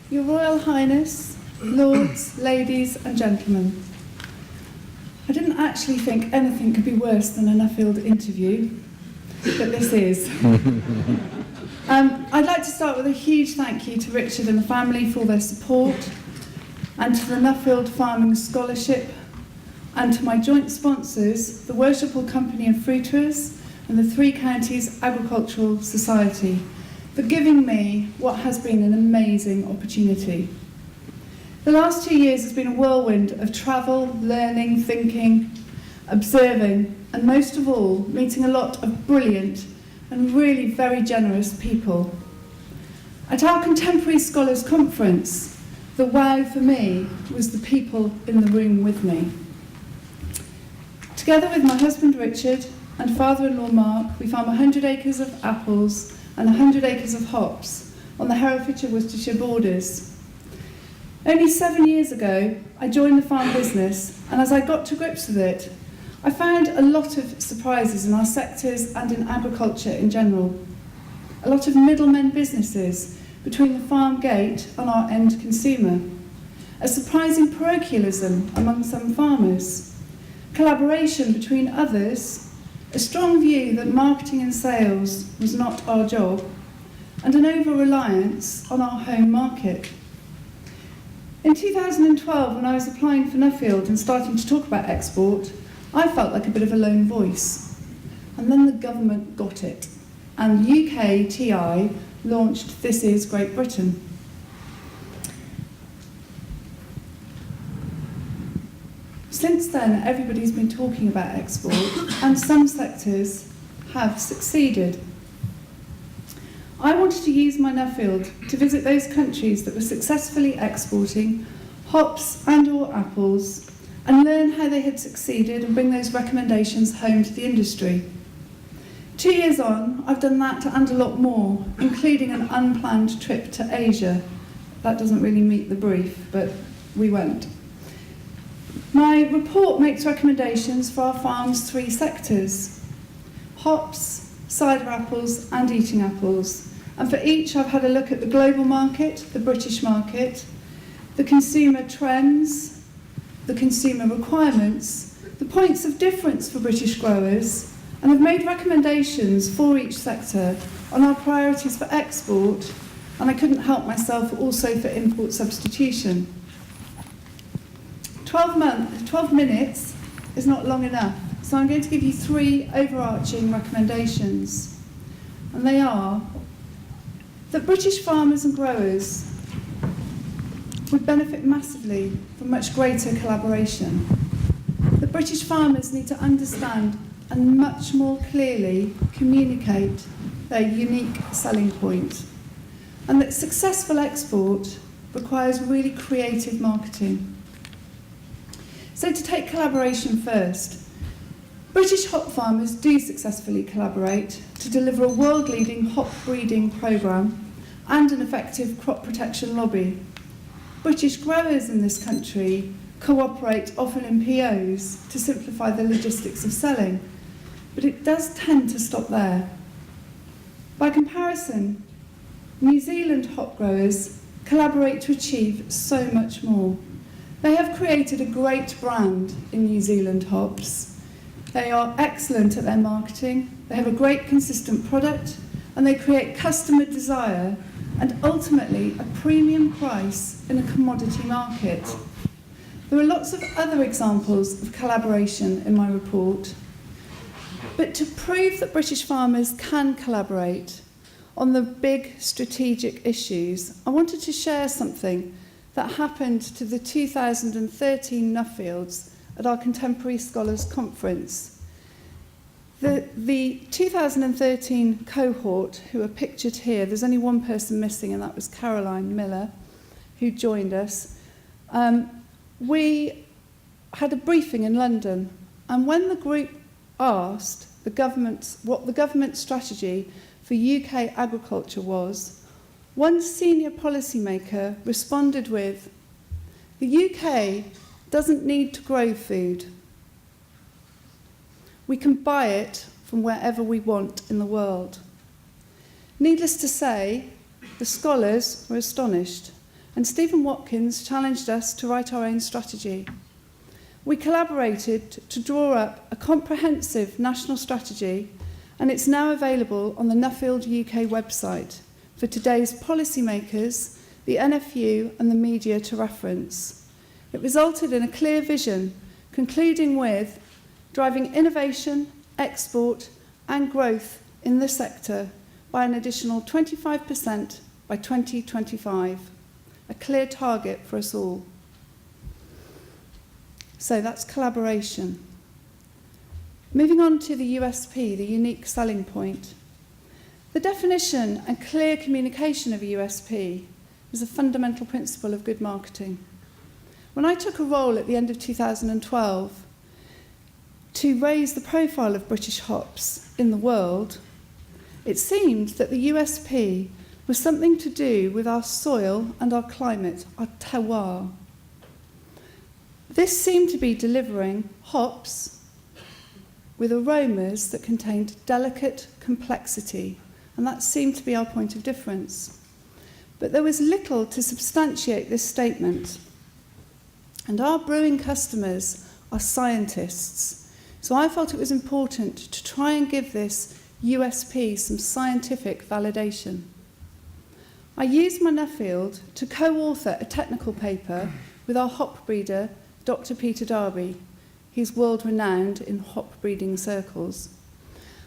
Your Royal Highness, Lords, Ladies and Gentlemen, I didn't actually think anything could be worse than a Nuffield interview, but this is. I'd like to start with a huge thank you to Richard and the family for their support, and to the Nuffield Farming Scholarship, and to my joint sponsors, the Worshipful Company of Fruiterers and the Three Counties Agricultural Society, for giving me what has been an amazing opportunity. The last 2 years has been a whirlwind of travel, learning, thinking, observing, and most of all, meeting a lot of brilliant and really very generous people. At our Contemporary Scholars Conference, the wow for me was the people in the room with me. Together with my husband Richard and father-in-law Mark, we farm 100 acres of apples and 100 acres of hops on the Herefordshire-Worcestershire borders. Only 7 years ago, I joined the farm business, and as I got to grips with it, I found a lot of surprises in our sectors and in agriculture in general. A lot of middlemen businesses between the farm gate and our end consumer. A surprising parochialism among some farmers. Collaboration between others. A strong view that marketing and sales was not our job. And an over-reliance on our home market. In 2012, when I was applying for Nuffield and starting to talk about export, I felt like a bit of a lone voice. And then the government got it, and UKTI launched This Is Great Britain. Since then, everybody's been talking about export, and some sectors have succeeded. I wanted to use my Nuffield to visit those countries that were successfully exporting hops and/or apples, and learn how they had succeeded and bring those recommendations home to the industry. 2 years on, I've done that and a lot more, including an unplanned trip to Asia. That doesn't really meet the brief, but we went. My report makes recommendations for our farm's 3 sectors: hops, cider apples and eating apples. And for each, I've had a look at the global market, the British market, the consumer trends, the consumer requirements, the points of difference for British growers, and have made recommendations for each sector on our priorities for export, and I couldn't help myself also for import substitution. 12 minutes is not long enough, so I'm going to give you 3 overarching recommendations. And they are that British farmers and growers would benefit massively from much greater collaboration. The British farmers need to understand and much more clearly communicate their unique selling point, and that successful export requires really creative marketing. So to take collaboration first, British hop farmers do successfully collaborate to deliver a world-leading hop breeding programme and an effective crop protection lobby. British growers in this country cooperate often in POs to simplify the logistics of selling, but it does tend to stop there. By comparison, New Zealand hop growers collaborate to achieve so much more. They have created a great brand in New Zealand hops. They are excellent at their marketing, they have a great consistent product, and they create customer desire and ultimately a premium price in a commodity market. There are lots of other examples of collaboration in my report, but to prove that British farmers can collaborate on the big strategic issues, I wanted to share something that happened to the 2013 Nuffields at our Contemporary Scholars Conference. The 2013 cohort, who are pictured here, there's only one person missing, and that was Caroline Miller, who joined us. We had a briefing in London, and when the group asked what the government strategy for UK agriculture was, one senior policymaker responded with, "The UK doesn't need to grow food. We can buy it from wherever we want in the world." Needless to say, the scholars were astonished, and Stephen Watkins challenged us to write our own strategy. We collaborated to draw up a comprehensive national strategy, and it's now available on the Nuffield UK website for today's policymakers, the NFU and the media to reference. It resulted in a clear vision, concluding with driving innovation, export and growth in the sector by an additional 25% by 2025, a clear target for us all. So that's collaboration. Moving on to the USP, the unique selling point. The definition and clear communication of a USP is a fundamental principle of good marketing. When I took a role at the end of 2012 to raise the profile of British hops in the world, it seemed that the USP was something to do with our soil and our climate, our terroir. This seemed to be delivering hops with aromas that contained delicate complexity, and that seemed to be our point of difference. But there was little to substantiate this statement. And our brewing customers are scientists, so I felt it was important to try and give this USP some scientific validation. I used my Nuffield to co-author a technical paper with our hop breeder, Dr. Peter Darby. He's world-renowned in hop breeding circles.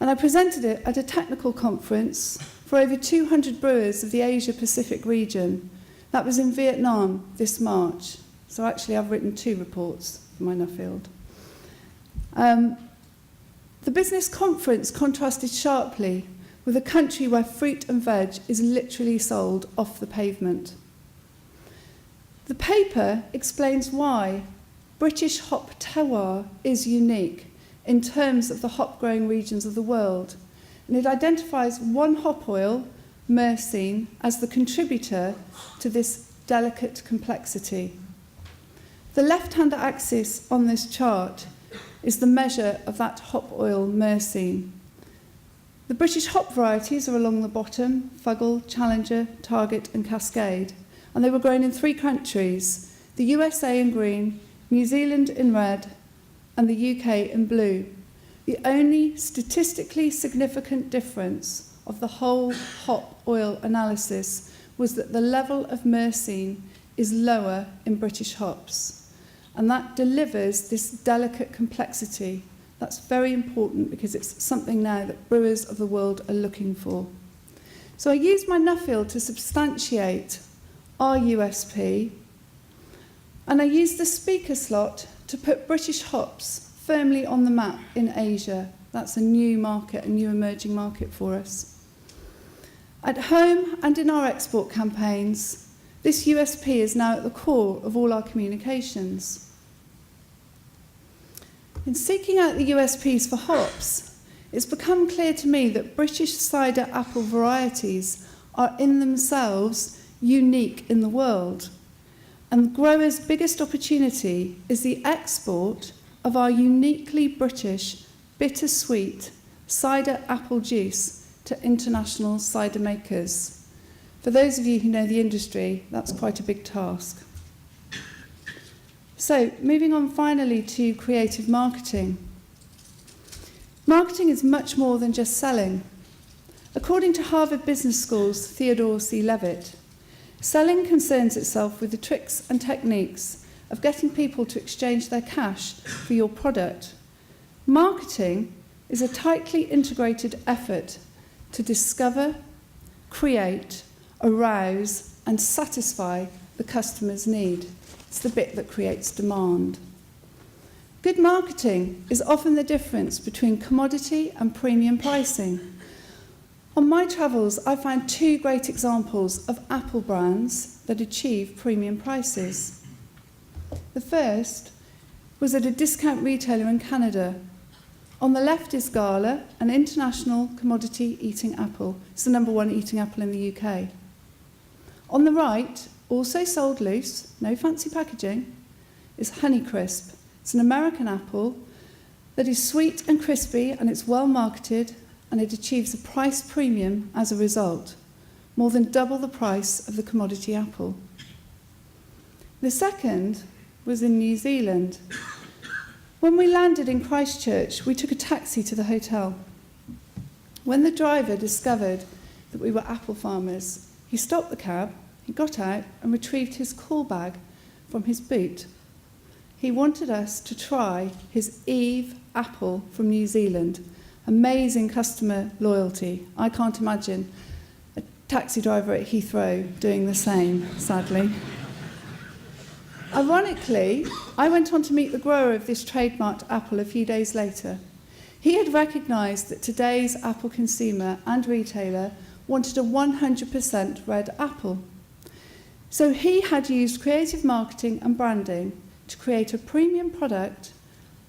And I presented it at a technical conference for over 200 brewers of the Asia-Pacific region. That was in Vietnam this March. So actually I've written 2 reports for my Nuffield. The business conference contrasted sharply with a country where fruit and veg is literally sold off the pavement. The paper explains why British hop terroir is unique in terms of the hop growing regions of the world, and it identifies one hop oil, myrcene, as the contributor to this delicate complexity. The left-hand axis on this chart is the measure of that hop oil myrcene. The British hop varieties are along the bottom: Fuggle, Challenger, Target and Cascade, and they were grown in 3 countries: the USA in green, New Zealand in red and the UK in blue. The only statistically significant difference of the whole hop oil analysis was that the level of myrcene is lower in British hops, and that delivers this delicate complexity. That's very important because it's something now that brewers of the world are looking for. So I used my Nuffield to substantiate our USP, and I used the speaker slot to put British hops firmly on the map in Asia. That's a new market, a new emerging market for us. At home and in our export campaigns, this USP is now at the core of all our communications. In seeking out the USPs for hops, it's become clear to me that British cider apple varieties are in themselves unique in the world. And growers' biggest opportunity is the export of our uniquely British bittersweet cider apple juice to international cider makers. For those of you who know the industry, that's quite a big task. So, moving on finally to creative marketing. Marketing is much more than just selling. According to Harvard Business School's Theodore C. Levitt, selling concerns itself with the tricks and techniques of getting people to exchange their cash for your product. Marketing is a tightly integrated effort to discover, create, arouse, and satisfy the customer's need. It's the bit that creates demand. Good marketing is often the difference between commodity and premium pricing. On my travels, I found 2 great examples of apple brands that achieve premium prices. The first was at a discount retailer in Canada. On the left is Gala, an international commodity eating apple. It's the #1 eating apple in the UK. On the right, also sold loose, no fancy packaging, is Honeycrisp. It's an American apple that is sweet and crispy, and it's well marketed, and it achieves a price premium as a result, more than double the price of the commodity apple. The second was in New Zealand. When we landed in Christchurch, we took a taxi to the hotel. When the driver discovered that we were apple farmers, he stopped the cab, he got out and retrieved his call bag from his boot. He wanted us to try his Eve apple from New Zealand. Amazing customer loyalty. I can't imagine a taxi driver at Heathrow doing the same, sadly. Ironically, I went on to meet the grower of this trademarked apple a few days later. He had recognised that today's apple consumer and retailer wanted a 100% red apple. So he had used creative marketing and branding to create a premium product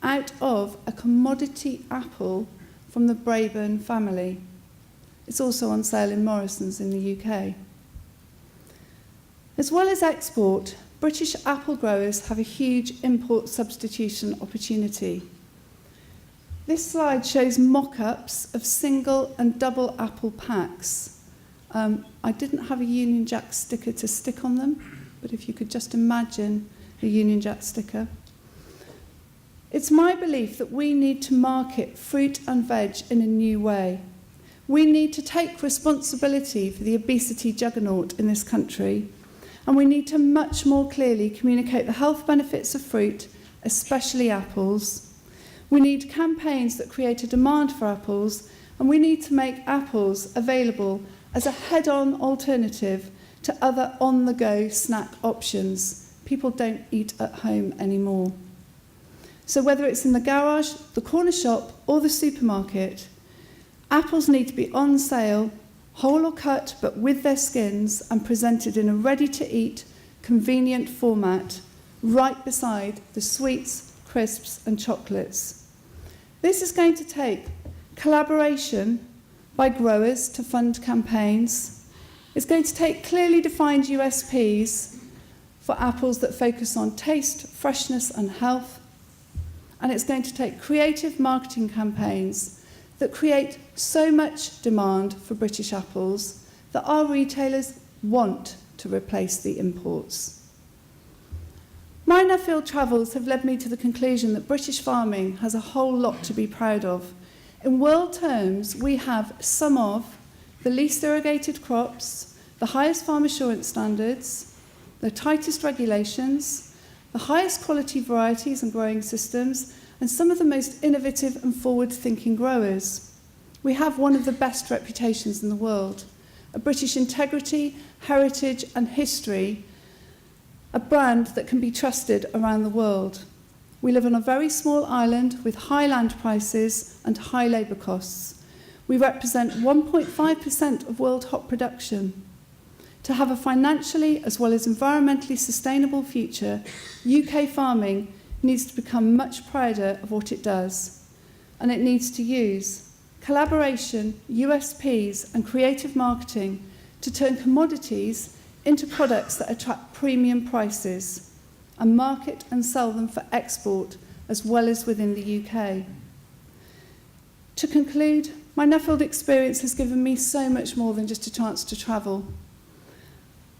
out of a commodity apple from the Braben family. It's also on sale in Morrison's in the UK. As well as export, British apple growers have a huge import substitution opportunity. This slide shows mock-ups of single and double apple packs. I didn't have a Union Jack sticker to stick on them, but if you could just imagine a Union Jack sticker. It's my belief that we need to market fruit and veg in a new way. We need to take responsibility for the obesity juggernaut in this country, and we need to much more clearly communicate the health benefits of fruit, especially apples. We need campaigns that create a demand for apples, and we need to make apples available as a head-on alternative to other on-the-go snack options. People don't eat at home anymore. So whether it's in the garage, the corner shop, or the supermarket, apples need to be on sale, whole or cut, but with their skins, and presented in a ready-to-eat, convenient format, right beside the sweets, crisps, and chocolates. This is going to take collaboration by growers to fund campaigns. It's going to take clearly defined USPs for apples that focus on taste, freshness, and health. And it's going to take creative marketing campaigns that create so much demand for British apples that our retailers want to replace the imports. My Nuffield travels have led me to the conclusion that British farming has a whole lot to be proud of. In world terms, we have some of the least irrigated crops, the highest farm assurance standards, the tightest regulations, the highest quality varieties and growing systems, and some of the most innovative and forward-thinking growers. We have one of the best reputations in the world, a British integrity, heritage and history, a brand that can be trusted around the world. We live on a very small island with high land prices and high labour costs. We represent 1.5% of world hop production. To have a financially as well as environmentally sustainable future, UK farming needs to become much prouder of what it does, and it needs to use collaboration, USPs and creative marketing to turn commodities into products that attract premium prices and market and sell them for export as well as within the UK. To conclude, my Nuffield experience has given me so much more than just a chance to travel.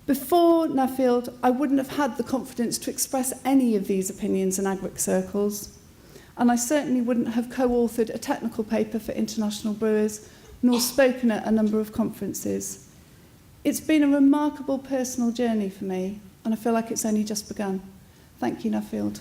Before Nuffield, I wouldn't have had the confidence to express any of these opinions in agric circles, and I certainly wouldn't have co-authored a technical paper for international brewers, nor spoken at a number of conferences. It's been a remarkable personal journey for me, and I feel like it's only just begun. Thank you, Nuffield.